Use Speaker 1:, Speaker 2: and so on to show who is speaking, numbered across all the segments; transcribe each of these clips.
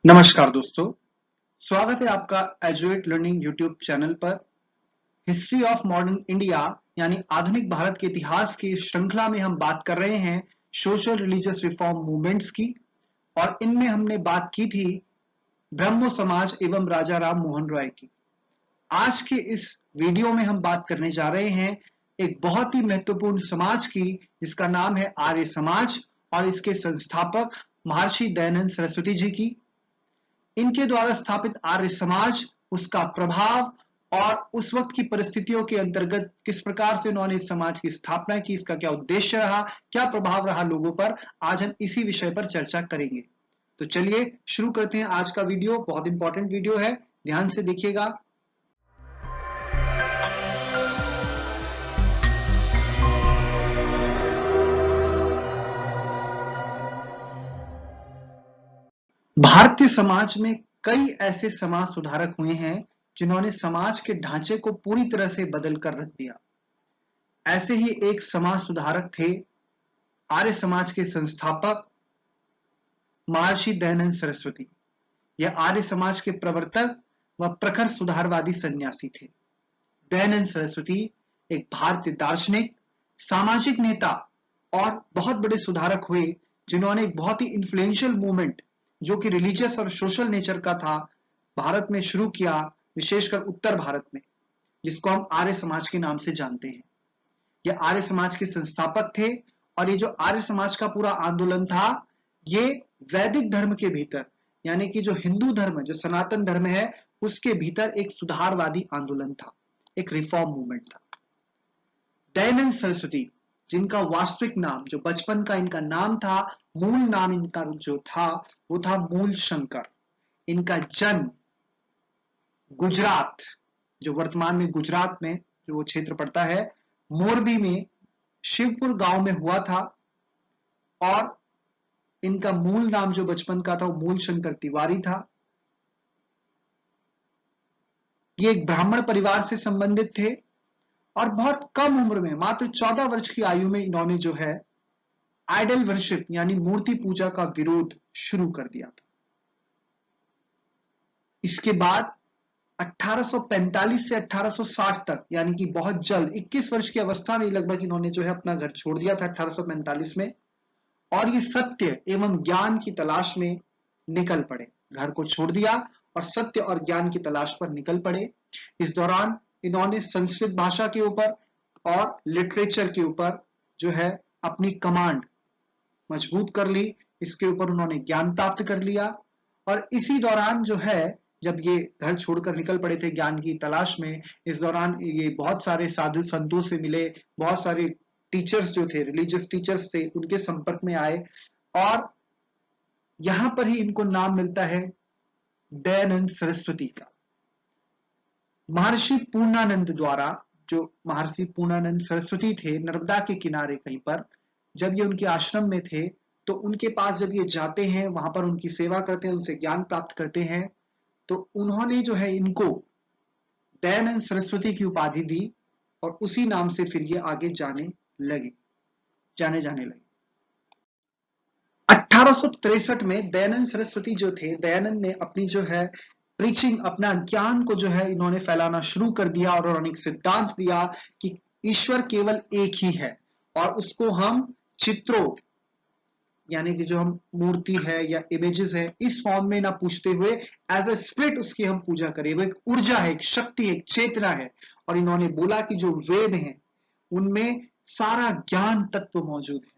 Speaker 1: नमस्कार दोस्तों, स्वागत है आपका एजुएट लर्निंग यूट्यूब चैनल पर। हिस्ट्री ऑफ मॉडर्न इंडिया यानी आधुनिक भारत के इतिहास की श्रृंखला में हम बात कर रहे हैं सोशल रिलीजियस रिफॉर्म मूवमेंट्स की। और इनमें हमने बात की थी ब्रह्मो समाज एवं राजा राम मोहन राय की। आज के इस वीडियो में हम बात करने जा रहे हैं एक बहुत ही महत्वपूर्ण समाज की, जिसका नाम है आर्य समाज, और इसके संस्थापक महर्षि दयानंद सरस्वती जी की। इनके द्वारा स्थापित आर्य समाज, उसका प्रभाव और उस वक्त की परिस्थितियों के अंतर्गत किस प्रकार से उन्होंने इस समाज की स्थापना की, इसका क्या उद्देश्य रहा, क्या प्रभाव रहा लोगों पर, आज हम इसी विषय पर चर्चा करेंगे। तो चलिए शुरू करते हैं आज का वीडियो। बहुत इंपॉर्टेंट वीडियो है, ध्यान से देखिएगा। भारतीय समाज में कई ऐसे समाज सुधारक हुए हैं जिन्होंने समाज के ढांचे को पूरी तरह से बदल कर रख दिया। ऐसे ही एक समाज सुधारक थे आर्य समाज के संस्थापक महर्षि दयानंद सरस्वती। यह आर्य समाज के प्रवर्तक व प्रखर सुधारवादी सन्यासी थे। दयानंद सरस्वती एक भारतीय दार्शनिक, सामाजिक नेता और बहुत बड़े सुधारक हुए, जिन्होंने एक बहुत ही इन्फ्लुएंशियल मूवमेंट जो कि रिलीजियस और सोशल नेचर का था, भारत में शुरू किया, विशेषकर उत्तर भारत में, जिसको हम आर्य समाज के नाम से जानते हैं। ये आर्य समाज के संस्थापक थे और ये जो आर्य समाज का पूरा आंदोलन था, ये वैदिक धर्म के भीतर, यानी कि जो हिंदू धर्म, जो सनातन धर्म है, उसके भीतर एक सुधारवादी आंदोलन था, एक रिफॉर्म मूवमेंट था। दयानंद सरस्वती, जिनका वास्तविक नाम, जो बचपन का इनका नाम था, मूल नाम इनका जो था वो था मूल शंकर। इनका जन्म गुजरात, जो वर्तमान में गुजरात में जो वो क्षेत्र पड़ता है, मोरबी में शिवपुर गांव में हुआ था। और इनका मूल नाम जो बचपन का था वो मूल शंकर तिवारी था। ये एक ब्राह्मण परिवार से संबंधित थे और बहुत कम उम्र में, मात्र 14 वर्ष की आयु में, इन्होंने जो है आइडल वर्शिप यानी मूर्ति पूजा का विरोध शुरू कर दिया था। इसके बाद 1845 से 1860 तक, यानी कि बहुत जल्द 21 वर्ष की अवस्था में लगभग इन्होंने जो है अपना घर छोड़ दिया था 1845 में, और ये सत्य एवं ज्ञान की तलाश में निकल पड़े। घर को छोड़ दिया और सत्य और ज्ञान की तलाश पर निकल पड़े। इस दौरान इन्होंने संस्कृत भाषा के ऊपर और लिटरेचर के ऊपर जो है अपनी कमांड मजबूत कर ली, इसके ऊपर उन्होंने ज्ञान प्राप्त कर लिया। और इसी दौरान जो है, जब ये घर छोड़कर निकल पड़े थे ज्ञान की तलाश में, इस दौरान ये बहुत सारे साधु संतों से मिले, बहुत सारे टीचर्स जो थे, रिलीजियस टीचर्स थे, उनके संपर्क में आए, और यहां पर ही इनको नाम मिलता है दयानंद सरस्वती का। महर्षि पूर्णानंद द्वारा, जो महर्षि पूर्णानंद सरस्वती थे, नर्मदा के किनारे कहीं पर जब ये उनके आश्रम में थे, तो उनके पास जब ये जाते हैं, वहां पर उनकी सेवा करते हैं, उनसे ज्ञान प्राप्त करते हैं, तो उन्होंने जो है इनको दयानंद सरस्वती की उपाधि दी और उसी नाम से फिर ये आगे जाने जाने लगे। 1863 में दयानंद सरस्वती जो थे, दयानंद ने अपनी जो है प्रीचिंग, अपना ज्ञान को जो है इन्होंने फैलाना शुरू कर दिया और उन्होंने एक सिद्धांत दिया कि ईश्वर केवल एक ही है और उसको हम चित्रों, यानी कि जो हम मूर्ति है या इमेजेस है, इस फॉर्म में ना पूछते हुए एज ए स्पिरिट उसकी हम पूजा करें। वो एक ऊर्जा है, एक शक्ति है, एक चेतना है। और इन्होंने बोला कि जो वेद हैं उनमें सारा ज्ञान तत्व मौजूद है।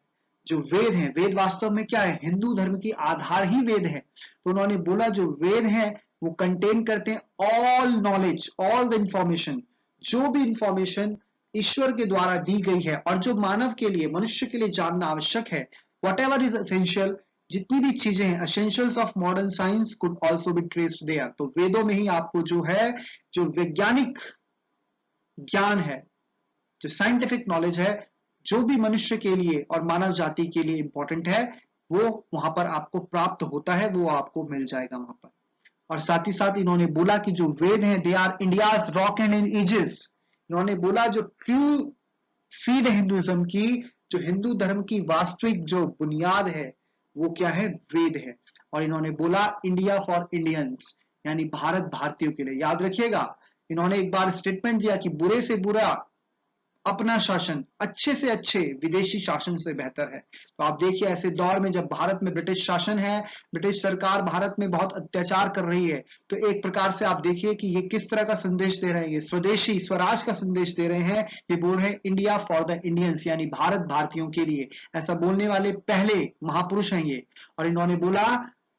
Speaker 1: जो वेद हैं, वेद वास्तव में क्या है, हिंदू धर्म की आधार ही वेद है। तो उन्होंने बोला जो वेद है वो कंटेन करते हैं all knowledge, all the information, जो भी इंफॉर्मेशन ईश्वर के द्वारा दी गई है और जो मानव के लिए, मनुष्य के लिए जानना आवश्यक है, whatever is essential, जितनी भी चीजें हैं, essentials of modern science could also be traced there। तो वेदों में ही आपको जो है, जो वैज्ञानिक ज्ञान है, जो साइंटिफिक नॉलेज है, जो भी मनुष्य के लिए और मानव जाति के लिए इंपॉर्टेंट है, वो वहां पर आपको प्राप्त होता है, वो आपको मिल जाएगा वहां पर। और साथ ही साथ इन्होंने बोला कि जो वेद हैं, they are India's rock and ages. इन्होंने बोला जो ट्रू सीड है हिंदुइज्म की, जो हिंदू धर्म की वास्तविक जो बुनियाद है, वो क्या है, वेद है। और इन्होंने बोला इंडिया फॉर इंडियंस, यानी भारत भारतीयों के लिए। याद रखिएगा, इन्होंने एक बार स्टेटमेंट दिया कि बुरे से बुरा अपना शासन अच्छे से अच्छे विदेशी शासन से बेहतर है। तो आप देखिए, ऐसे दौर में जब भारत में ब्रिटिश शासन है, ब्रिटिश सरकार भारत में बहुत अत्याचार कर रही है, तो एक प्रकार से आप देखिए कि ये किस तरह का संदेश दे रहे हैं, ये स्वदेशी स्वराज का संदेश दे रहे हैं। ये बोल रहे हैं इंडिया फॉर द इंडियंस, यानी भारत भारतीयों के लिए। ऐसा बोलने वाले पहले महापुरुष हैं ये। और इन्होंने बोला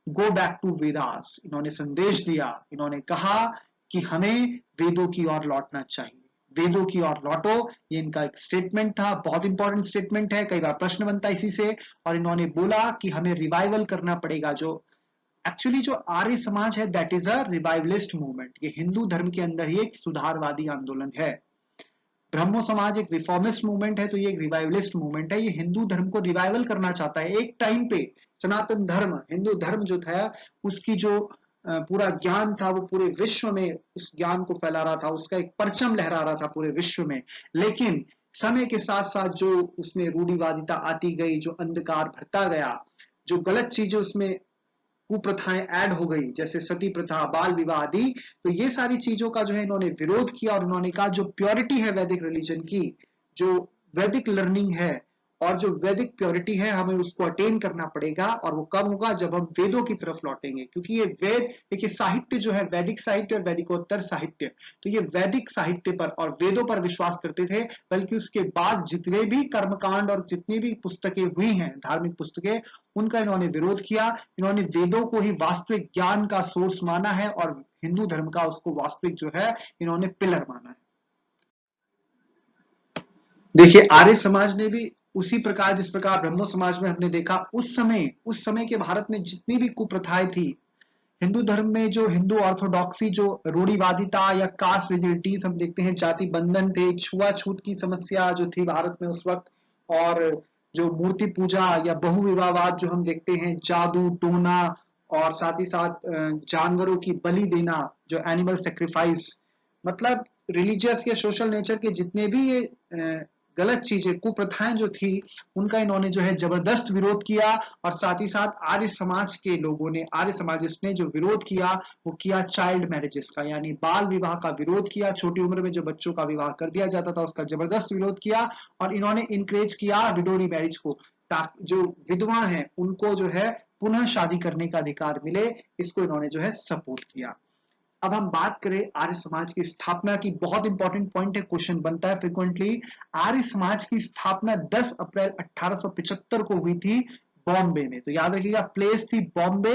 Speaker 1: गो बैक टू वेदास, इन्होंने संदेश दिया, इन्होंने कहा कि हमें वेदों की ओर लौटना चाहिए, वेदों की ओर लौटो। ये इनका एक स्टेटमेंट था, बहुत इंपॉर्टेंट स्टेटमेंट है, कई बार प्रश्न बनता है इसी से। और इन्होंने बोला कि हमें रिवाइवल करना पड़ेगा। जो एक्चुअली जो आर्य समाज है, that is a revivalist movement. ये हिंदू धर्म के अंदर ही एक सुधारवादी आंदोलन है। ब्रह्मो समाज एक रिफॉर्मिस्ट मूवमेंट है, तो ये एक रिवाइवलिस्ट मूवमेंट है। ये हिंदू धर्म को रिवाइवल करना चाहता है। एक टाइम पे सनातन धर्म, हिंदू धर्म जो था, उसकी जो पूरा ज्ञान था, वो पूरे विश्व में उस ज्ञान को फैला रहा था, उसका एक परचम लहरा रहा था पूरे विश्व में। लेकिन समय के साथ साथ जो उसमें रूढ़िवादिता आती गई, जो अंधकार भरता गया, जो गलत चीजें उसमें कुप्रथाएं ऐड हो गई, जैसे सती प्रथा, बाल विवाह आदि, तो ये सारी चीजों का जो है इन्होंने विरोध किया। और इन्होंने कहा जो प्योरिटी है वैदिक रिलीजन की, जो वैदिक लर्निंग है और जो वैदिक प्योरिटी है, हमें उसको अटेन करना पड़ेगा। और वो कब होगा, जब हम वेदों की तरफ लौटेंगे। क्योंकि ये वेद, देखिए साहित्य जो है, वैदिक साहित्य और वैदिकोत्तर साहित्य, तो ये वैदिक साहित्य पर और वेदों पर विश्वास करते थे। बल्कि उसके बाद जितने भी कर्मकांड और जितनी भी पुस्तकें हुई हैं, धार्मिक पुस्तकें, उनका इन्होंने विरोध किया। इन्होंने वेदों को ही वास्तविक ज्ञान का सोर्स माना है और हिंदू धर्म का उसको वास्तविक जो है इन्होंने पिलर माना है। देखिए आर्य समाज ने भी उसी प्रकार, जिस प्रकार ब्रह्मो समाज में हमने देखा, उस समय के भारत में जितनी भी कुप्रथाएं थी, हिंदू धर्म में जो हिंदू ऑर्थोडॉक्सी, जो रूढ़िवादिता या कास्ट रिजिडिटीज हम देखते हैं, जाति बंधन थे, छुआछूत की समस्या जो थी भारत में उस वक्त, और जो मूर्ति पूजा या बहुविवाहवाद जो हम देखते हैं, जादू टोना, और साथ ही साथ जानवरों की बलि देना, जो एनिमल सेक्रीफाइस, मतलब रिलीजियस या सोशल नेचर के जितने भी ये गलत चीजें, कुप्रथाएं जो थी, उनका इन्होंने जो है जबरदस्त विरोध किया। और साथ ही साथ आर्य समाज के लोगों ने, आर्य समाजिस्ट ने जो विरोध किया, वो किया चाइल्ड मैरिजेस का, यानी बाल विवाह का विरोध किया। छोटी उम्र में जो बच्चों का विवाह कर दिया जाता था, उसका जबरदस्त विरोध किया। और इन्होंने इंकरेज किया विडोरी मैरिज को, ताकि जो विधवा हैं उनको जो है पुनः शादी करने का अधिकार मिले। इसको इन्होंने जो है सपोर्ट किया। अब हम बात करें आर्य समाज की स्थापना की, बहुत इंपॉर्टेंट पॉइंट है, क्वेश्चन बनता है फ्रिक्वेंटली। आर्य समाज की स्थापना 10 अप्रैल 1875 को हुई थी बॉम्बे में। तो याद रखिएगा, प्लेस थी बॉम्बे।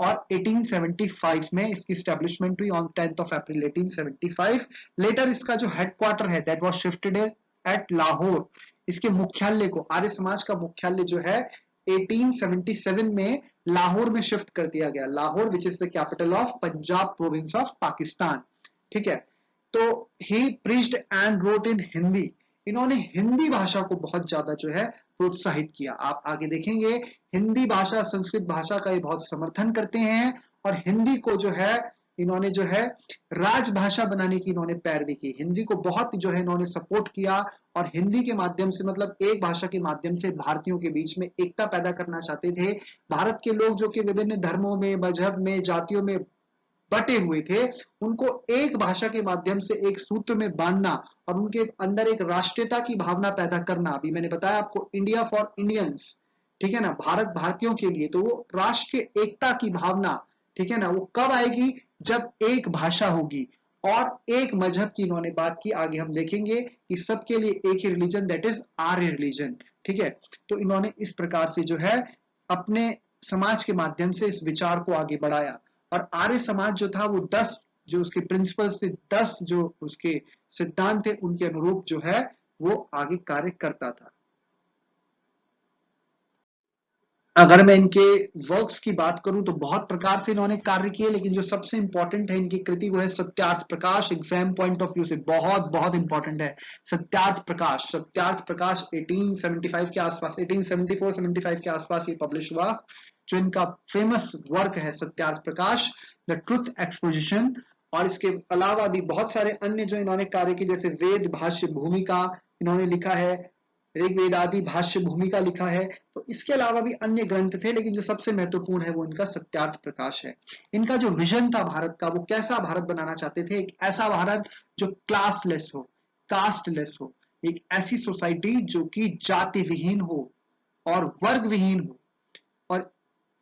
Speaker 1: और 1875 में इसकी स्टैब्लिशमेंट हुई on 10th of April 1875। Letter इसका जो हेडक्वार्टर है, that was shifted at Lahore. इसके मुख्यालय को, आर्य समाज का मुख्यालय जो है 1877 में लाहौर में शिफ्ट कर दिया गया। Lahore which is the capital of Punjab province of Pakistan. ठीक है, तो he preached and wrote in Hindi. Hindi हिंदी भाषा को बहुत ज्यादा जो है प्रोत्साहित किया। आप आगे देखेंगे, हिंदी भाषा, संस्कृत भाषा का ये बहुत समर्थन करते हैं। और हिंदी को जो है इन्होंने जो है राजभाषा बनाने की इन्होंने पैरवी की। हिंदी को बहुत जो है इन्होंने सपोर्ट किया। और हिंदी के माध्यम से, मतलब एक भाषा के माध्यम से भारतीयों के बीच में एकता पैदा करना चाहते थे। भारत के लोग जो कि विभिन्न धर्मों में, मजहब में, जातियों में बटे हुए थे, उनको एक भाषा के माध्यम से एक सूत्र में बांधना और उनके अंदर एक राष्ट्रीयता की भावना पैदा करना। अभी मैंने बताया आपको इंडिया फॉर इंडियंस, ठीक है ना, भारत भारतीयों के लिए। तो वो राष्ट्रीय एकता की भावना, ठीक है ना, वो कब आएगी, जब एक भाषा होगी और एक मजहब की इन्होंने बात की। आगे हम देखेंगे कि सबके लिए एक ही religion, that is Arya religion. ठीक है, तो इन्होंने इस प्रकार से जो है अपने समाज के माध्यम से इस विचार को आगे बढ़ाया। और आर्य समाज जो था, वो 10 जो उसके प्रिंसिपल्स थे, 10 जो उसके सिद्धांत थे, उनके अनुरूप जो है वो आगे कार्य करता था। अगर मैं इनके वर्क्स की बात करूं तो बहुत प्रकार से इन्होंने कार्य किए, लेकिन जो सबसे इंपॉर्टेंट है इनकी कृति, वो है Satyarth Prakash. Exam point of view से बहुत बहुत इंपॉर्टेंट है सत्यार्थ प्रकाश। सत्यार्थ प्रकाश 1875 के आसपास, 1874-75 के आसपास ये पब्लिश हुआ। जो इनका फेमस वर्क है Satyarth Prakash, the truth exposition. और इसके अलावा भी बहुत सारे अन्य जो इन्होंने कार्य किए, जैसे वेद भाष्य भूमिका इन्होंने लिखा है, ऋग्वेद आदि भाष्य भूमिका लिखा है। तो इसके अलावा भी अन्य ग्रंथ थे, लेकिन जो सबसे महत्वपूर्ण है वो इनका सत्यार्थ प्रकाश है। इनका जो विजन था भारत का, वो कैसा भारत बनाना चाहते थे, एक ऐसा भारत जो क्लासलेस हो, कास्टलेस हो, एक ऐसी सोसाइटी जो कि जाति विहीन हो और वर्ग विहीन हो, और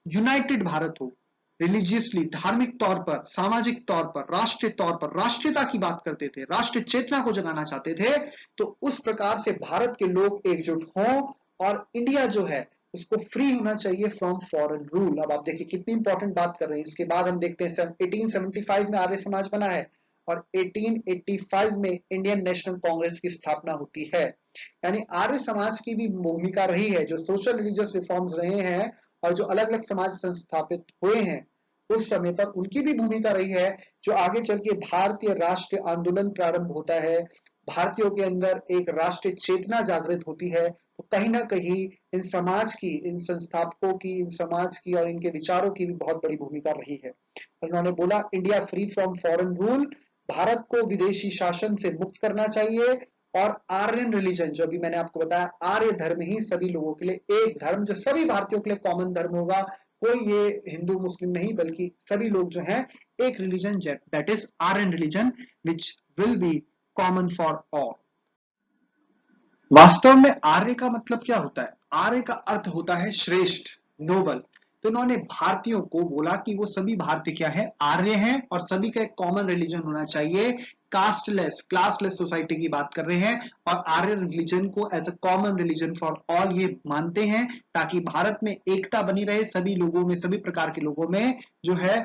Speaker 1: यूनाइटेड भारत हो, रिलीजियसली, धार्मिक तौर पर, सामाजिक तौर पर, राष्ट्रीय तौर पर, राष्ट्रीयता की बात करते थे, राष्ट्रीय चेतना को जगाना चाहते थे। तो उस प्रकार से भारत के लोग एकजुट हों, और इंडिया जो है उसको फ्री होना चाहिए फ्रॉम फॉरेन रूल। अब आप देखिए कितनी इंपॉर्टेंट बात कर रहे हैं। इसके बाद हम देखते हैं 1875 में आर्य समाज बना है, और 1885 में इंडियन नेशनल कांग्रेस की स्थापना होती है। यानी आर्य समाज की भी भूमिका रही है, जो सोशल रिलीजियस रिफॉर्म्स रहे हैं और जो अलग अलग समाज संस्थापित हुए हैं उस समय पर, उनकी भी भूमिका रही है, जो आगे चल के भारतीय राष्ट्रीय आंदोलन प्रारंभ होता है, भारतीयों के अंदर एक राष्ट्रीय चेतना जागृत होती है। तो कहीं ना कहीं इन समाज की, इन संस्थापकों की, इन समाज की और इनके विचारों की भी बहुत बड़ी भूमिका रही है। उन्होंने बोला India free from foreign rule, Bharat को विदेशी शासन से मुक्त करना चाहिए, और आर्यन रिलीजन, जो अभी मैंने आपको बताया, आर्य धर्म ही सभी लोगों के लिए एक धर्म, जो सभी भारतीयों के लिए कॉमन धर्म होगा, कोई ये हिंदू मुस्लिम नहीं, बल्कि सभी लोग जो हैं एक religion, that is Aryan religion, which will be common for all. वास्तव में आर्य का मतलब क्या होता है? आर्य का अर्थ होता है श्रेष्ठ, नोबल। तो इन्होंने भारतीयों को बोला कि वो सभी भारतीय क्या है, आर्य हैं, और सभी का एक कॉमन रिलीजन होना चाहिए, कास्टलेस, क्लासलेस सोसाइटी की बात कर रहे हैं, और आर्य रिलीजन को as a common religion for all ये मानते हैं, ताकि भारत में एकता बनी रहे, सभी लोगों में, सभी प्रकार के लोगों में जो है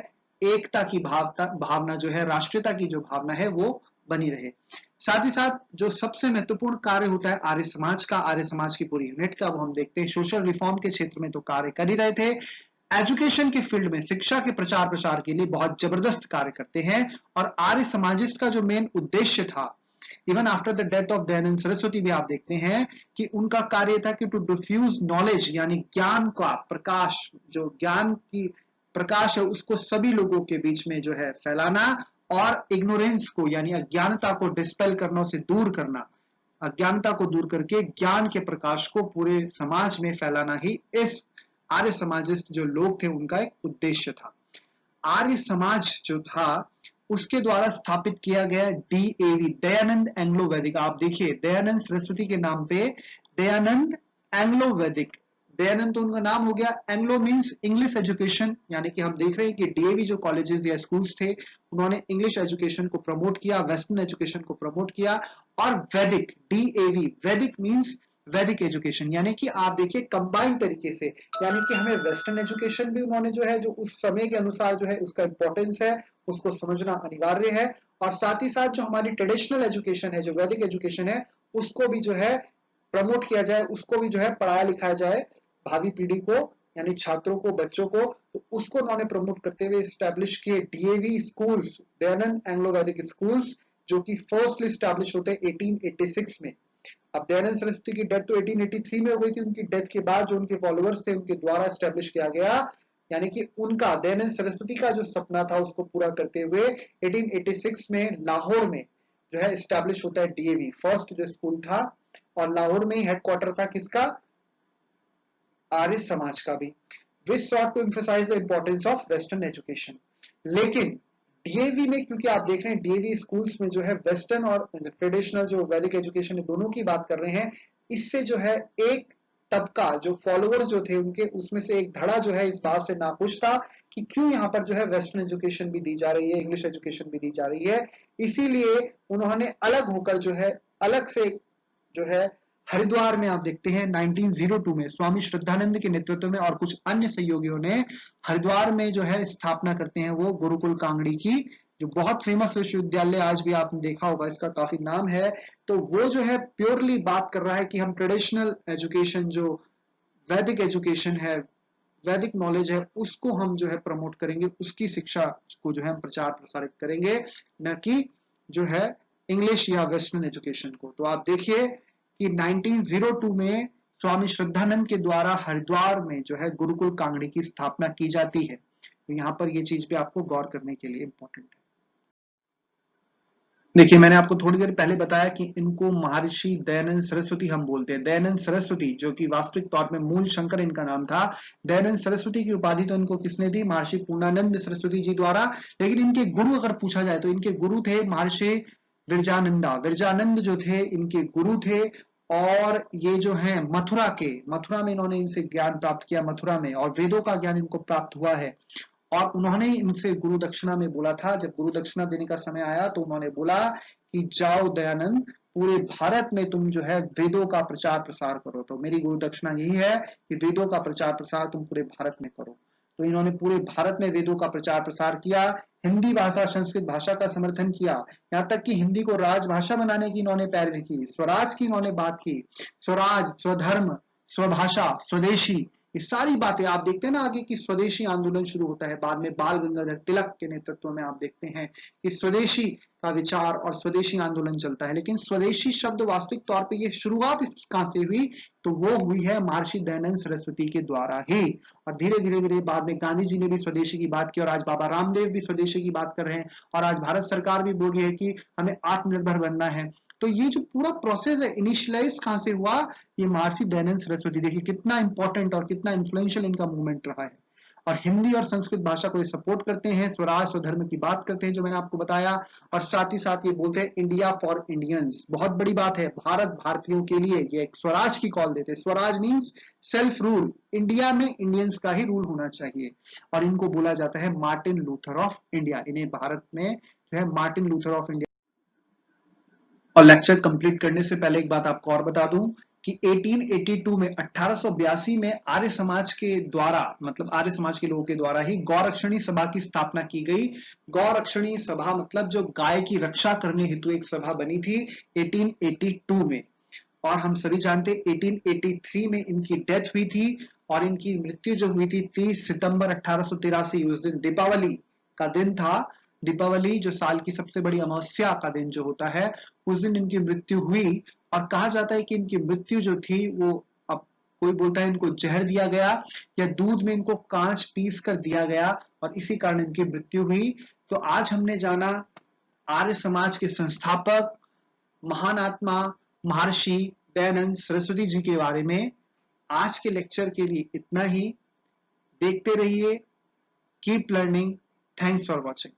Speaker 1: एकता की भावना जो है, राष्ट्रीयता की जो भावना है वो बनी रहे। साथ ही साथ जो सबसे महत्वपूर्ण कार्य होता है आर्य समाज का, आर्य समाज की पूरी यूनिट का, वो हम देखते हैं सोशल रिफॉर्म के क्षेत्र में तो कार्य कर ही रहे थे, एजुकेशन के फील्ड में, शिक्षा के प्रचार प्रसार के लिए बहुत जबरदस्त कार्य करते हैं। और आर्य समाजिस्ट का जो मेन उद्देश्य था, even after the death of Dayanand Saraswati भी आप देखते हैं कि उनका कार्य था कि टू डिफ्यूज नॉलेज, यानी ज्ञान का प्रकाश, जो ज्ञान की प्रकाश है उसको सभी लोगों के बीच में जो है फैलाना, और इग्नोरेंस को, यानी अज्ञानता को डिस्पेल करना, उसे दूर करना, अज्ञानता को दूर करके ज्ञान के प्रकाश को पूरे समाज में फैलाना ही इस आर्य समाजिस्ट जो लोग थे उनका एक उद्देश्य था। आर्य समाज जो था उसके द्वारा स्थापित किया गया डीएवी, दयानंद एंग्लो वैदिक। आप देखिए दयानंद सरस्वती के नाम पे दयानंद एंग्लो वैदिक, दयानंद तो उनका नाम हो गया, एंग्लो मींस इंग्लिश एजुकेशन, यानी कि हम देख रहे हैं कि डीएवी जो कॉलेजेस या स्कूल्स थे उन्होंने इंग्लिश एजुकेशन को प्रमोट किया, वेस्टर्न एजुकेशन को प्रमोट किया। और वैदिक, डीएवी, वैदिक मींस वैदिक एजुकेशन, यानी कि आप देखिए कंबाइंड तरीके से, यानी कि हमें वेस्टर्न एजुकेशन भी उन्होंने जो है, जो उस समय के अनुसार जो है उसका इंपॉर्टेंस है उसको समझना अनिवार्य है, और साथ ही साथ जो हमारी ट्रेडिशनल एजुकेशन है, जो वैदिक एजुकेशन है, उसको भी जो है प्रमोट किया जाए, उसको भी जो है पढ़ाया लिखाया जाए भावी पीढ़ी को, यानी छात्रों को, बच्चों को। तो उसको उन्होंने प्रमोट करते हुए स्टैब्लिश किए डीएवी स्कूल्स, दयानंद एंग्लो वैदिक स्कूल्स, जो कि फर्स्टली स्टैब्लिश होते हैं 1886 में। अब दयानंद सरस्वती की डेथ तो 1883 में हो गई थी, उनकी डेथ के बाद जो उनके फॉलोअर्स थे उनके द्वारा स्टैब्लिश किया गया, यानी कि उनका, दयानंद सरस्वती का जो सपना था उसको पूरा करते हुए 1886 में लाहौर में जो है स्टैब्लिश होता है डीएवी, फर्स्ट जो स्कूल था, और लाहौर में ही हेडक्वार्टर था किसका, आर्य समाज का भी। Which sought to emphasise the importance of western education. लेकिन डीएवी में, क्योंकि आप देख रहे हैं डीएवी स्कूल्स में जो है वेस्टर्न और ट्रेडिशनल जो वैदिक एजुकेशन है दोनों की बात कर रहे हैं, इससे जो है एक तबका, जो फॉलोअर्स जो थे उनके, उसमें से एक धड़ा जो है इस बात से नाखुश था कि क्यों यहाँ पर जो है वेस्टर्न एजुकेशन भी दी जा रही है, इंग्लिश एजुकेशन भी दी जा रही है। इसीलिए उन्होंने अलग होकर जो है, अलग से जो है हरिद्वार में आप देखते हैं 1902 में स्वामी श्रद्धानंद के नेतृत्व में और कुछ अन्य सहयोगियों ने हरिद्वार में जो है स्थापना करते हैं वो गुरुकुल कांगड़ी की, जो बहुत फेमस विश्वविद्यालय, आज भी आपने देखा होगा इसका काफी नाम है। तो वो जो है प्योरली बात कर रहा है कि हम ट्रेडिशनल एजुकेशन, जो वैदिक एजुकेशन है, वैदिक नॉलेज है, उसको हम जो है प्रमोट करेंगे, उसकी शिक्षा को जो है हम प्रचार प्रसारित करेंगे, न कि जो है इंग्लिश या वेस्टर्न एजुकेशन को। तो आप देखिए कि 1902 में स्वामी श्रद्धानंद के द्वारा हरिद्वार में जो है गुरुकुल कांगड़ी की स्थापना की जाती है। तो यहाँ पर ये चीज भी आपको गौर करने के लिए इंपॉर्टेंट है। देखिए, मैंने आपको थोड़ी देर पहले बताया कि इनको महर्षि दयानंद सरस्वती हम बोलते हैं। दयानंद सरस्वती, जो कि वास्तविक तौर में मूल शंकर इनका नाम था। दयानंद सरस्वती की उपाधि तो इनको किसने दी? महर्षि पूर्णानंद सरस्वती जी द्वारा। लेकिन इनके गुरु अगर पूछा जाए तो इनके गुरु थे महर्षि विरजानंदा। विरजानंद जो थे इनके गुरु थे। और ये जो है मथुरा में इन्होंने इनसे ज्ञान प्राप्त किया, मथुरा में, और वेदों का ज्ञान इनको प्राप्त हुआ है। और उन्होंने इनसे गुरु दक्षिणा में बोला था, जब गुरु दक्षिणा देने का समय आया तो उन्होंने बोला कि जाओ दयानंद, पूरे भारत में तुम जो है वेदों का प्रचार प्रसार करो। तो मेरी गुरु दक्षिणा यही है कि वेदों का प्रचार प्रसार तुम पूरे भारत में करो। तो इन्होंने पूरे भारत में वेदों का प्रचार प्रसार किया। हिंदी भाषा, संस्कृत भाषा का समर्थन किया। यहाँ तक कि हिंदी को राजभाषा बनाने की इन्होंने पैरवी की। स्वराज की इन्होंने बात की। स्वराज, स्वधर्म, स्वभाषा, स्वदेशी, ये सारी बातें आप देखते हैं ना आगे कि स्वदेशी आंदोलन शुरू होता है। बाद में बाल गंगाधर तिलक के नेतृत्व में आप देखते हैं कि स्वदेशी का विचार और स्वदेशी आंदोलन चलता है। लेकिन स्वदेशी शब्द वास्तविक तौर पे ये शुरुआत इसकी कहां से हुई? तो वो हुई है महर्षि दयानंद सरस्वती के द्वारा ही। और धीरे धीरे धीरे बाद में गांधी जी ने भी स्वदेशी की बात की, और आज बाबा रामदेव भी स्वदेशी की बात कर रहे हैं, और आज भारत सरकार भी बोल रही है कि हमें आत्मनिर्भर बनना है। तो ये जो पूरा प्रोसेस है, इनिशियलाइज कहां से हुआ? ये महर्षि दयानंद सरस्वती। देखिए कितना इंपॉर्टेंट और कितना इन्फ्लुएंशियल इनका मूवमेंट रहा है। और हिंदी और संस्कृत भाषा को ये सपोर्ट करते हैं, स्वराज स्वधर्म की बात करते हैं जो मैंने आपको बताया। और साथ ही साथ ये बोलते हैं इंडिया फॉर इंडियंस। बहुत बड़ी बात है, भारत भारतीयों के लिए। ये एक स्वराज की कॉल देते हैं। Swaraj means self rule. India में इंडियंस का ही रूल होना चाहिए। और इनको बोला जाता है मार्टिन लूथर ऑफ इंडिया। इन्हें भारत में जो है मार्टिन लूथर ऑफ इंडिया। और लेक्चर कंप्लीट करने से पहले एक बात आपको और बता दूं कि 1882 में 1882 में आर्य समाज के द्वारा, मतलब आर्य समाज के लोगों के द्वारा ही गौरक्षणी सभा की स्थापना की गई। गौरक्षणी सभा मतलब जो गाय की रक्षा करने हेतु एक सभा बनी थी 1882 में। और हम सभी जानते 1883 में इनकी डेथ हुई थी। और इनकी मृत्यु जो हुई थी 30 सितंबर 1883, उस दिन दीपावली का दिन था। दीपावली जो साल की सबसे बड़ी अमावस्या का दिन जो होता है, उस दिन इनकी मृत्यु हुई। और कहा जाता है कि इनकी मृत्यु जो थी वो, अब कोई बोलता है इनको जहर दिया गया, या दूध में इनको कांच पीस कर दिया गया, और इसी कारण इनकी मृत्यु हुई। तो आज हमने जाना आर्य समाज के संस्थापक, महान आत्मा महर्षि दयानंद सरस्वती जी के बारे में। आज के लेक्चर के लिए इतना ही। देखते रहिए, keep learning. Thanks for watching.